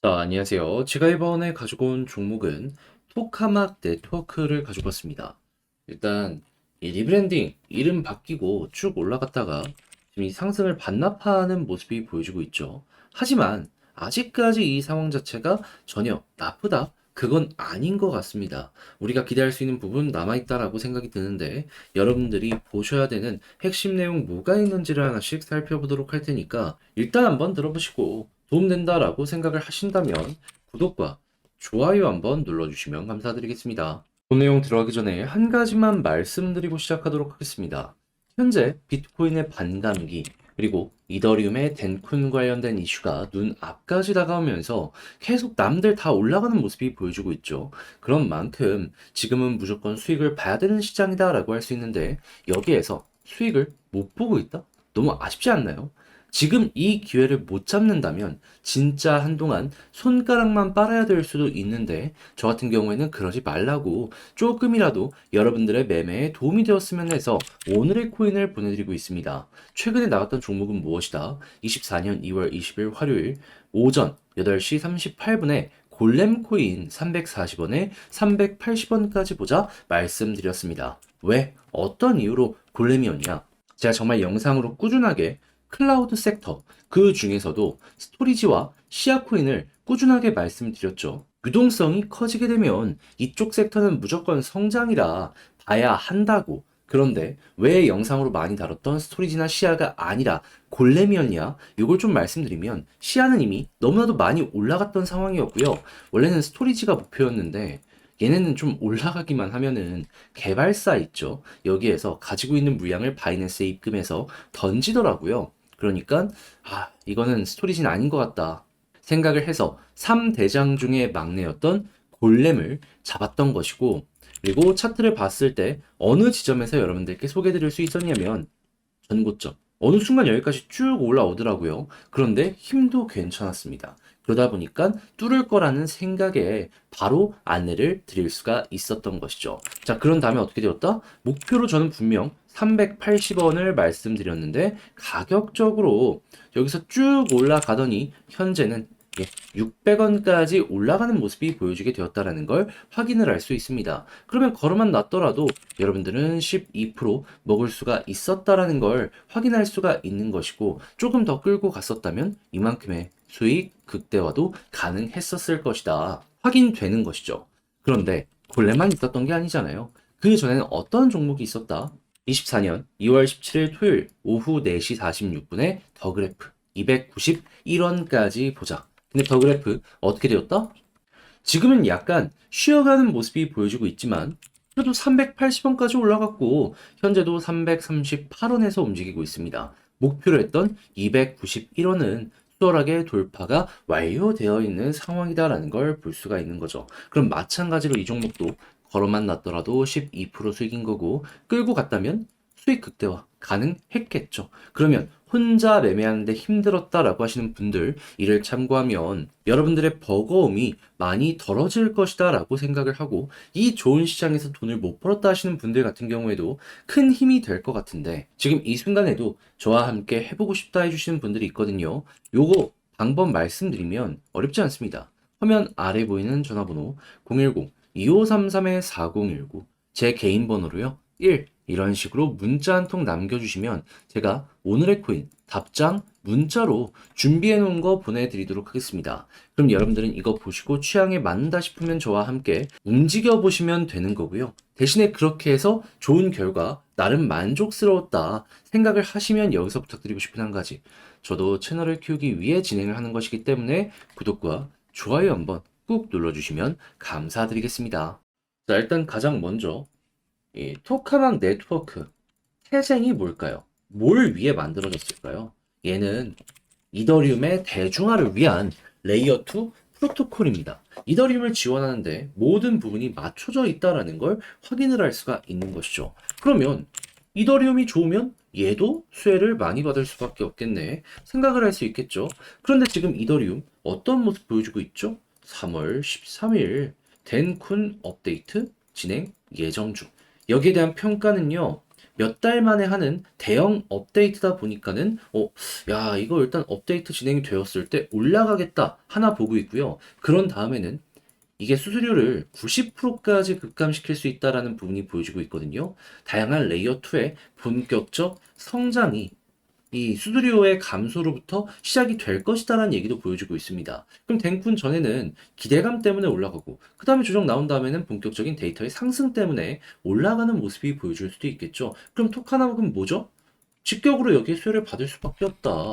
자, 안녕하세요. 제가 이번에 가지고 온 종목은 토카막 네트워크를 가지고 왔습니다. 일단 이 리브랜딩, 이름 바뀌고 쭉 올라갔다가 지금 이 상승을 반납하는 모습이 보여지고 있죠. 하지만 아직까지 이 상황 자체가 전혀 나쁘다. 그건 아닌 것 같습니다. 우리가 기대할 수 있는 부분 남아있다라고 생각이 드는데 여러분들이 보셔야 되는 핵심 내용 뭐가 있는지를 하나씩 살펴보도록 할 테니까 일단 한번 들어보시고 도움된다라고 생각을 하신다면 구독과 좋아요 한번 눌러주시면 감사드리겠습니다. 본 내용 들어가기 전에 한 가지만 말씀드리고 시작하도록 하겠습니다. 현재 비트코인의 반감기 그리고 이더리움의 덴쿤 관련된 이슈가 눈앞까지 다가오면서 계속 남들 다 올라가는 모습이 보여주고 있죠. 그런 만큼 지금은 무조건 수익을 봐야 되는 시장이다라고 할 수 있는데 여기에서 수익을 못 보고 있다? 너무 아쉽지 않나요? 지금 이 기회를 못 잡는다면 진짜 한동안 손가락만 빨아야 될 수도 있는데 저 같은 경우에는 그러지 말라고 조금이라도 여러분들의 매매에 도움이 되었으면 해서 오늘의 코인을 보내드리고 있습니다. 최근에 나갔던 종목은 무엇이다? 24년 2월 20일 화요일 오전 8시 38분에 골렘 코인 340원에 380원까지 보자 말씀드렸습니다. 왜? 어떤 이유로 골렘이었냐? 제가 정말 영상으로 꾸준하게 클라우드 섹터, 그 중에서도 스토리지와 시아코인을 꾸준하게 말씀드렸죠. 유동성이 커지게 되면 이쪽 섹터는 무조건 성장이라 봐야 한다고. 그런데 왜 영상으로 많이 다뤘던 스토리지나 시아가 아니라 골렘이었냐? 이걸 좀 말씀드리면 시아는 이미 너무나도 많이 올라갔던 상황이었고요. 원래는 스토리지가 목표였는데 얘네는 좀 올라가기만 하면은 개발사 있죠. 여기에서 가지고 있는 물량을 바이낸스에 입금해서 던지더라고요. 그러니까 이거는 스토리진 아닌 것 같다 생각을 해서 3대장 중에 막내였던 골렘을 잡았던 것이고, 그리고 차트를 봤을 때 어느 지점에서 여러분들께 소개해드릴 수 있었냐면 전고점 어느 순간 여기까지 쭉 올라오더라고요. 그런데 힘도 괜찮았습니다. 그러다 보니까 뚫을 거라는 생각에 바로 안내를 드릴 수가 있었던 것이죠. 자, 그런 다음에 어떻게 되었다? 목표로 저는 분명 380원을 말씀드렸는데 가격적으로 여기서 쭉 올라가더니 현재는 600원까지 올라가는 모습이 보여지게 되었다는 걸 확인을 할 수 있습니다. 그러면 걸어만 놨더라도 여러분들은 12% 먹을 수가 있었다라는 걸 확인할 수가 있는 것이고, 조금 더 끌고 갔었다면 이만큼의 수익 극대화도 가능했었을 것이다. 확인되는 것이죠. 그런데 본래만 있었던 게 아니잖아요. 그 전에는 어떤 종목이 있었다? 24년 2월 17일 토요일 오후 4시 46분에 더 그래프 291원까지 보자. 근데 더 그래프 어떻게 되었다? 지금은 약간 쉬어가는 모습이 보여지고 있지만 그래도 380원까지 올라갔고 현재도 338원에서 움직이고 있습니다. 목표로 했던 291원은 수월하게 돌파가 완료되어 있는 상황이다라는 걸 볼 수가 있는 거죠. 그럼 마찬가지로 이 종목도 걸어만 놨더라도 12% 수익인 거고 끌고 갔다면 수익 극대화 가능했겠죠. 그러면 혼자 매매하는데 힘들었다라고 하시는 분들 이를 참고하면 여러분들의 버거움이 많이 덜어질 것이다 라고 생각을 하고 이 좋은 시장에서 돈을 못 벌었다 하시는 분들 같은 경우에도 큰 힘이 될 것 같은데 지금 이 순간에도 저와 함께 해보고 싶다 해주시는 분들이 있거든요. 요거 방법 말씀드리면 어렵지 않습니다. 화면 아래 보이는 전화번호 010-2533-4019 제 개인 번호로요. 1 이런 식으로 문자 한 통 남겨주시면 제가 오늘의 코인 답장 문자로 준비해 놓은 거 보내드리도록 하겠습니다. 그럼 여러분들은 이거 보시고 취향에 맞는다 싶으면 저와 함께 움직여 보시면 되는 거고요. 대신에 그렇게 해서 좋은 결과, 나름 만족스러웠다 생각을 하시면 여기서 부탁드리고 싶은 한 가지. 저도 채널을 키우기 위해 진행을 하는 것이기 때문에 구독과 좋아요 한번 꾹 눌러주시면 감사드리겠습니다. 자, 일단 가장 먼저 이 토카막 네트워크 태생이 뭘까요? 뭘 위해 만들어졌을까요? 얘는 이더리움의 대중화를 위한 레이어 2 프로토콜입니다. 이더리움을 지원하는데 모든 부분이 맞춰져 있다라는 걸 확인을 할 수가 있는 것이죠. 그러면 이더리움이 좋으면 얘도 수혜를 많이 받을 수밖에 없겠네 생각을 할 수 있겠죠. 그런데 지금 이더리움 어떤 모습 보여주고 있죠? 3월 13일 덴쿤 업데이트 진행 예정 중. 여기에 대한 평가는요. 몇 달 만에 하는 대형 업데이트다 보니까는 야, 이거 일단 업데이트 진행이 되었을 때 올라가겠다 하나 보고 있고요. 그런 다음에는 이게 수수료를 90%까지 급감시킬 수 있다라는 부분이 보여지고 있거든요. 다양한 레이어 2의 본격적 성장이 이 수수료의 감소로부터 시작이 될 것이다라는 얘기도 보여주고 있습니다. 그럼 덴쿤 전에는 기대감 때문에 올라가고 그 다음에 조정 나온 다음에는 본격적인 데이터의 상승 때문에 올라가는 모습이 보여줄 수도 있겠죠. 그럼 토카나는 뭐죠? 직격으로 여기에 수혜를 받을 수밖에 없다.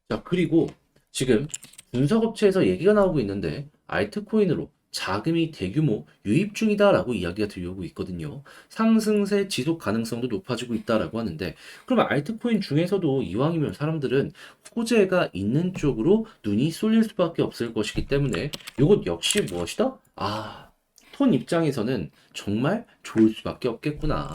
자, 그리고 지금 분석업체에서 얘기가 나오고 있는데 알트코인으로 자금이 대규모 유입 중이다라고 이야기가 들려오고 있거든요. 상승세 지속 가능성도 높아지고 있다라고 하는데 그럼 알트코인 중에서도 이왕이면 사람들은 호재가 있는 쪽으로 눈이 쏠릴 수밖에 없을 것이기 때문에 이것 역시 무엇이다? 톤 입장에서는 정말 좋을 수밖에 없겠구나.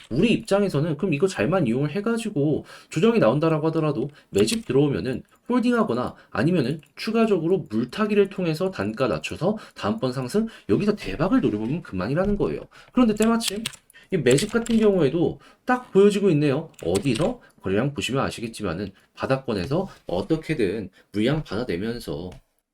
우리 입장에서는 그럼 이거 잘만 이용을 해가지고 조정이 나온다라고 하더라도 매집 들어오면은 홀딩하거나 아니면은 추가적으로 물타기를 통해서 단가 낮춰서 다음번 상승 여기서 대박을 노려보면 그만이라는 거예요. 그런데 때마침 이 매집 같은 경우에도 딱 보여지고 있네요. 어디서? 거래량 보시면 아시겠지만은 바닥권에서 어떻게든 물량 받아내면서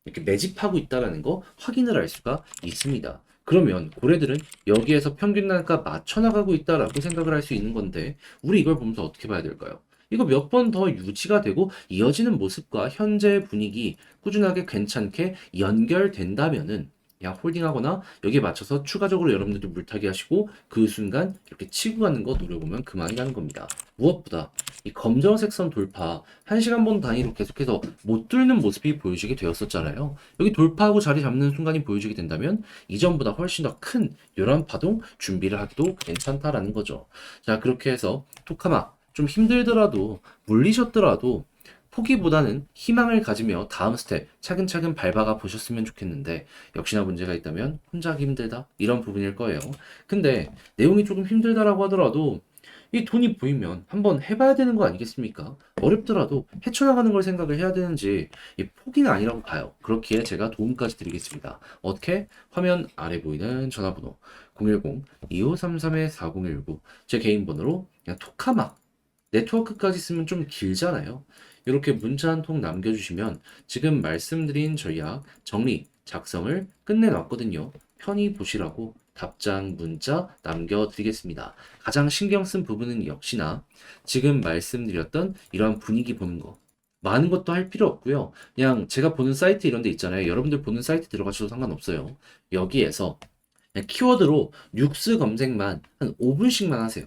이렇게 매집하고 있다라는 거 확인을 할 수가 있습니다. 그러면 고래들은 여기에서 평균 단가 맞춰 나가고 있다라고 생각을 할 수 있는 건데 우리 이걸 보면서 어떻게 봐야 될까요? 이거 몇 번 더 유지가 되고 이어지는 모습과 현재의 분위기 꾸준하게 괜찮게 연결된다면은 그냥 홀딩하거나 여기에 맞춰서 추가적으로 여러분들도 물타기 하시고 그 순간 이렇게 치고 가는 거 노려보면 그만이라는 겁니다. 무엇보다 이 검정색 선 돌파 1시간 번 단위로 계속해서 못 뚫는 모습이 보여지게 되었었잖아요. 여기 돌파하고 자리 잡는 순간이 보여지게 된다면 이전보다 훨씬 더 큰 이런 파동 준비를 하기도 괜찮다라는 거죠. 자, 그렇게 해서 토카마 좀 힘들더라도 물리셨더라도 포기보다는 희망을 가지며 다음 스텝 차근차근 밟아가 보셨으면 좋겠는데 역시나 문제가 있다면 혼자 하기 힘들다 이런 부분일 거예요. 근데 내용이 조금 힘들다라고 하더라도 이 돈이 보이면 한번 해봐야 되는 거 아니겠습니까? 어렵더라도 헤쳐나가는 걸 생각을 해야 되는지 이 포기는 아니라고 봐요. 그렇기에 제가 도움까지 드리겠습니다. 어떻게? 화면 아래 보이는 전화번호 010-2533-4019 제 개인 번호로 그냥 톡하막 네트워크까지 쓰면 좀 길잖아요. 이렇게 문자 한 통 남겨주시면 지금 말씀드린 전략 정리, 작성을 끝내놨거든요. 편히 보시라고 답장 문자 남겨드리겠습니다. 가장 신경 쓴 부분은 역시나 지금 말씀드렸던 이러한 분위기 보는 거. 많은 것도 할 필요 없고요. 그냥 제가 보는 사이트 이런 데 있잖아요. 여러분들 보는 사이트 들어가셔도 상관없어요. 여기에서 그냥 키워드로 뉴스 검색만 한 5분씩만 하세요.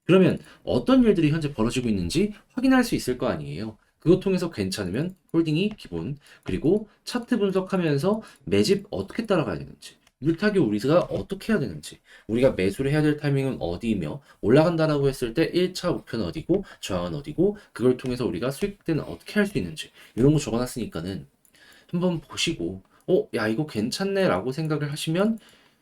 그러면 어떤 일들이 현재 벌어지고 있는지 확인할 수 있을 거 아니에요. 그것 통해서 괜찮으면 홀딩이 기본, 그리고 차트 분석하면서 매집 어떻게 따라가야 되는지, 물타기 우리가 어떻게 해야 되는지, 우리가 매수를 해야 될 타이밍은 어디이며, 올라간다라고 했을 때 1차 목표는 어디고, 저항은 어디고, 그걸 통해서 우리가 수익 때는 어떻게 할 수 있는지, 이런 거 적어놨으니까는 한번 보시고, 야, 이거 괜찮네 라고 생각을 하시면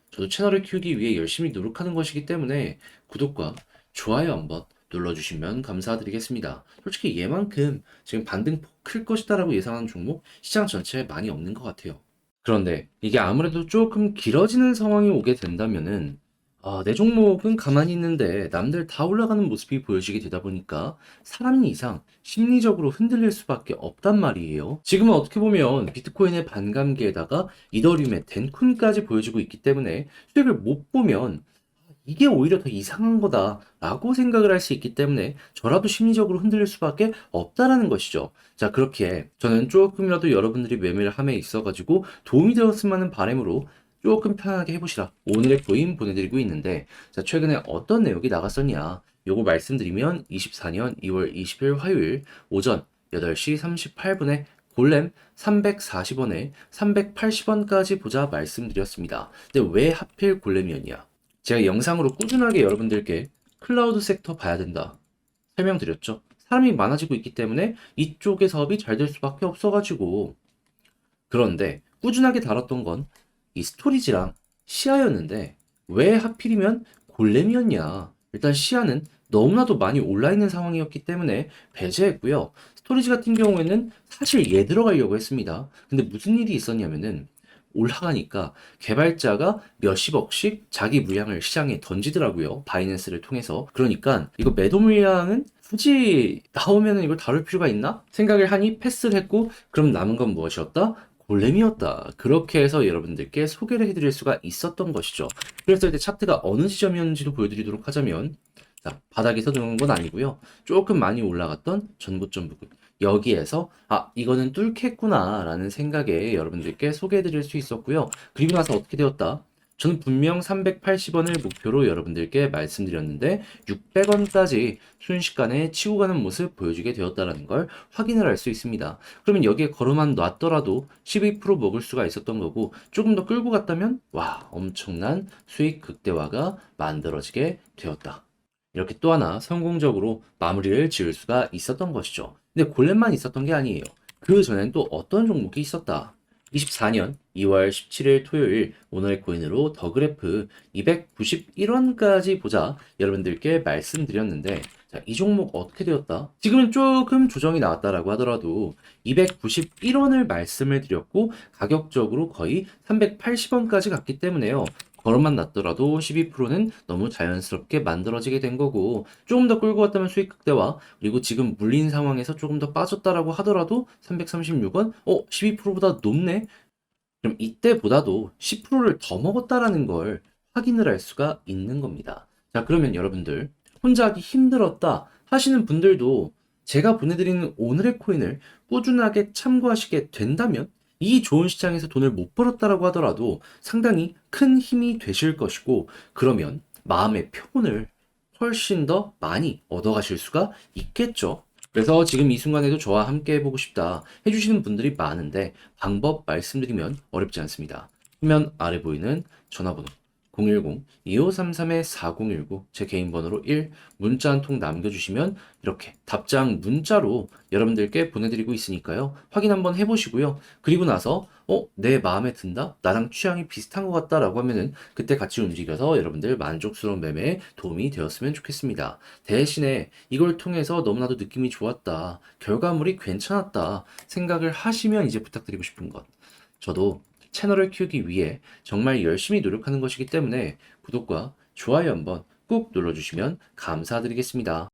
저도 채널을 키우기 위해 열심히 노력하는 것이기 때문에 구독과 좋아요 한번 눌러주시면 감사드리겠습니다. 솔직히 얘만큼 지금 반등폭 클 것이다라고 예상하는 종목 시장 전체에 많이 없는 것 같아요. 그런데 이게 아무래도 조금 길어지는 상황이 오게 된다면은 내 종목은 가만히 있는데 남들 다 올라가는 모습이 보여지게 되다 보니까 사람이 이상 심리적으로 흔들릴 수밖에 없단 말이에요. 지금은 어떻게 보면 비트코인의 반감기에다가 이더리움의 덴쿤까지 보여지고 있기 때문에 수익을 못 보면 이게 오히려 더 이상한 거다라고 생각을 할 수 있기 때문에 저라도 심리적으로 흔들릴 수밖에 없다라는 것이죠. 자, 그렇게 저는 조금이라도 여러분들이 매매를 함에 있어가지고 도움이 되었으면 하는 바람으로 조금 편하게 해보시라 오늘의 코인 보내드리고 있는데, 자, 최근에 어떤 내용이 나갔었냐 요거 말씀드리면 24년 2월 20일 화요일 오전 8시 38분에 골렘 340원에 380원까지 보자 말씀드렸습니다. 근데 왜 하필 골렘이었냐? 제가 영상으로 꾸준하게 여러분들께 클라우드 섹터 봐야 된다 설명드렸죠. 사람이 많아지고 있기 때문에 이쪽의 사업이 잘 될 수밖에 없어가지고. 그런데 꾸준하게 다뤘던 건 이 스토리지랑 시아였는데 왜 하필이면 골렘이었냐. 일단 시아는 너무나도 많이 올라있는 상황이었기 때문에 배제했고요. 스토리지 같은 경우에는 사실 얘 들어가려고 했습니다. 근데 무슨 일이 있었냐면은 올라가니까 개발자가 몇십억씩 자기 물량을 시장에 던지더라고요. 바이낸스를 통해서. 그러니까 이거 매도 물량은 굳이 나오면은 이걸 다룰 필요가 있나? 생각을 하니 패스를 했고, 그럼 남은 건 무엇이었다? 골렘이었다. 그렇게 해서 여러분들께 소개를 해드릴 수가 있었던 것이죠. 그래서 이제 차트가 어느 지점이었는지도 보여드리도록 하자면, 자, 바닥에서 들어간 건 아니고요. 조금 많이 올라갔던 전고점 부분. 여기에서 이거는 뚫겠구나 라는 생각에 여러분들께 소개해드릴 수 있었고요. 그리고 나서 어떻게 되었다? 저는 분명 380원을 목표로 여러분들께 말씀드렸는데 600원까지 순식간에 치고 가는 모습 보여주게 되었다는 걸 확인을 할 수 있습니다. 그러면 여기에 걸어만 놨더라도 12% 먹을 수가 있었던 거고, 조금 더 끌고 갔다면 와, 엄청난 수익 극대화가 만들어지게 되었다. 이렇게 또 하나 성공적으로 마무리를 지을 수가 있었던 것이죠. 근데 골렘만 있었던 게 아니에요. 그 전엔 또 어떤 종목이 있었다. 24년 2월 17일 토요일 오늘의 코인으로 더그래프 291원까지 보자 여러분들께 말씀드렸는데, 자, 이 종목 어떻게 되었다? 지금은 조금 조정이 나왔다라고 하더라도 291원을 말씀을 드렸고 가격적으로 거의 380원까지 갔기 때문에요. 걸음만 났더라도 12%는 너무 자연스럽게 만들어지게 된 거고, 조금 더 끌고 갔다면 수익 극대화, 그리고 지금 물린 상황에서 조금 더 빠졌다라고 하더라도 336원? 12%보다 높네? 그럼 이때보다도 10%를 더 먹었다라는 걸 확인을 할 수가 있는 겁니다. 자, 그러면 여러분들 혼자 하기 힘들었다 하시는 분들도 제가 보내드리는 오늘의 코인을 꾸준하게 참고하시게 된다면 이 좋은 시장에서 돈을 못 벌었다라고 하더라도 상당히 큰 힘이 되실 것이고, 그러면 마음의 표본을 훨씬 더 많이 얻어가실 수가 있겠죠. 그래서 지금 이 순간에도 저와 함께 해보고 싶다 해주시는 분들이 많은데, 방법 말씀드리면 어렵지 않습니다. 화면 아래 보이는 전화번호 010-2533-4019 제 개인 번호로 1 문자 한 통 남겨주시면 이렇게 답장 문자로 여러분들께 보내드리고 있으니까요. 확인 한번 해보시고요. 그리고 나서 내 마음에 든다? 나랑 취향이 비슷한 것 같다 라고 하면은 그때 같이 움직여서 여러분들 만족스러운 매매에 도움이 되었으면 좋겠습니다. 대신에 이걸 통해서 너무나도 느낌이 좋았다, 결과물이 괜찮았다 생각을 하시면 이제 부탁드리고 싶은 것, 저도 채널을 키우기 위해 정말 열심히 노력하는 것이기 때문에 구독과 좋아요 한번 꾹 눌러주시면 감사드리겠습니다.